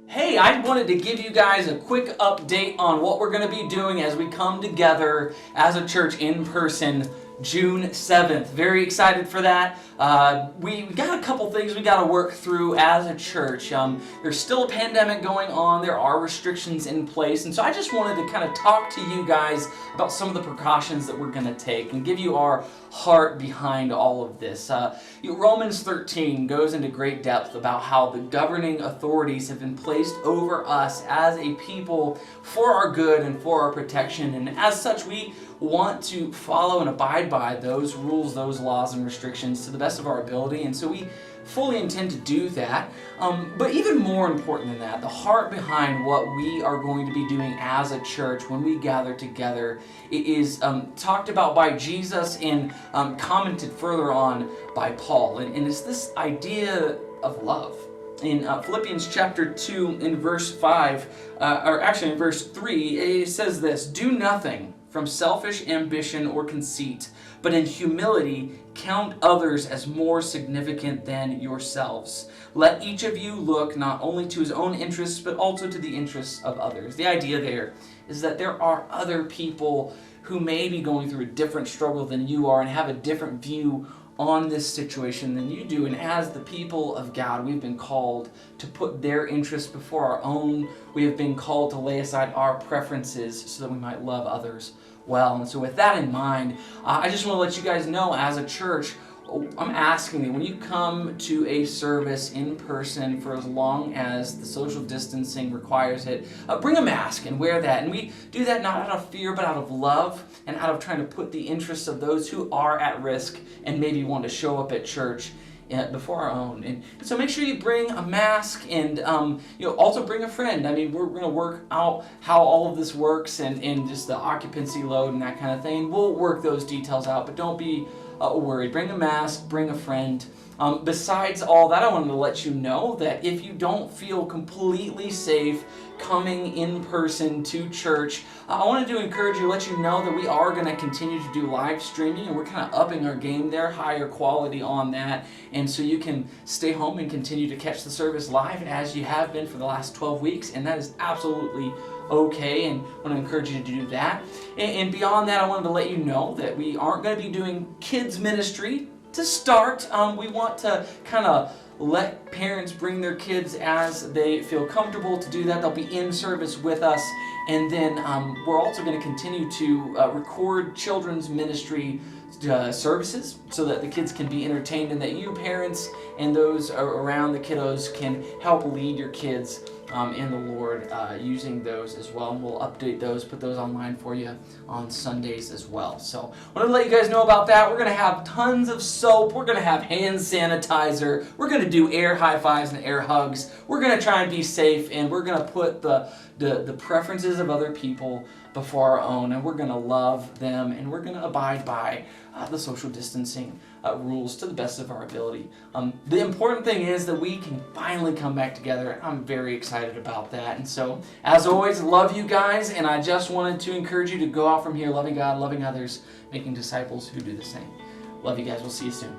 Hey, I wanted to give you guys a quick update on what we're going to be doing as we come together as a church in person June 7th. Very excited for that. We got a couple things we got to work through as a church. There's still a pandemic going on. There are restrictions in place. And so I just wanted to kind of talk to you guys about some of the precautions that we're going to take and give you our heart behind all of this. Romans 13 goes into great depth about how the governing authorities have been placed over us as a people for our good and for our protection. And as such, we want to follow and abide by those rules, those laws and restrictions to the best of our ability. And so we fully intend to do that. But even more important than that, the heart behind what we are going to be doing as a church when we gather together is talked about by Jesus and commented further on by Paul. And it's this idea of love. In Philippians chapter 2 in verse 5, or actually in verse 3, it says this: "Do nothing from selfish ambition or conceit, but in humility count others as more significant than yourselves. Let each of you look not only to his own interests, but also to the interests of others." The idea there is that there are other people who may be going through a different struggle than you are and have a different view on this situation than you do. And as the people of God, we've been called to put their interests before our own. We have been called to lay aside our preferences so that we might love others well. And so with that in mind, I just want to let you guys know, as a church, I'm asking you, when you come to a service in person for as long as the social distancing requires it, bring a mask and wear that. And we do that not out of fear, but out of love and out of trying to put the interests of those who are at risk and maybe want to show up at church before our own. And so make sure you bring a mask and also bring a friend. I mean, we're going to work out how all of this works and just the occupancy load and that kind of thing. We'll work those details out, but don't be worried. Bring a mask, bring a friend. Besides all that, I wanted to let you know that if you don't feel completely safe coming in person to church, I wanted to encourage you, let you know that we are going to continue to do live streaming, and we're kind of upping our game there, higher quality on that, and so you can stay home and continue to catch the service live as you have been for the last 12 weeks, and that is absolutely okay, and I want to encourage you to do that. And beyond that, I wanted to let you know that we aren't going to be doing kids ministry to start. We want to kind of let parents bring their kids as they feel comfortable to do that. They'll be in service with us, and then we're also going to continue to record children's ministry services so that the kids can be entertained, and that you parents and those around the kiddos can help lead your kids in the Lord using those as well. And we'll update those, put those online for you on Sundays as well. So I want to let you guys know about that. We're going to have tons of soap. We're going to have hand sanitizer. We're going to do air high fives and air hugs. We're going to try and be safe, and we're going to put the preferences of other people before our own, and we're going to love them, and we're going to abide by the social distancing rules to the best of our ability. The important thing is that we can finally come back together, and I'm very excited about that. And so, as always, love you guys, and I just wanted to encourage you to go out from here loving God, loving others, making disciples who do the same. Love you guys. We'll see you soon.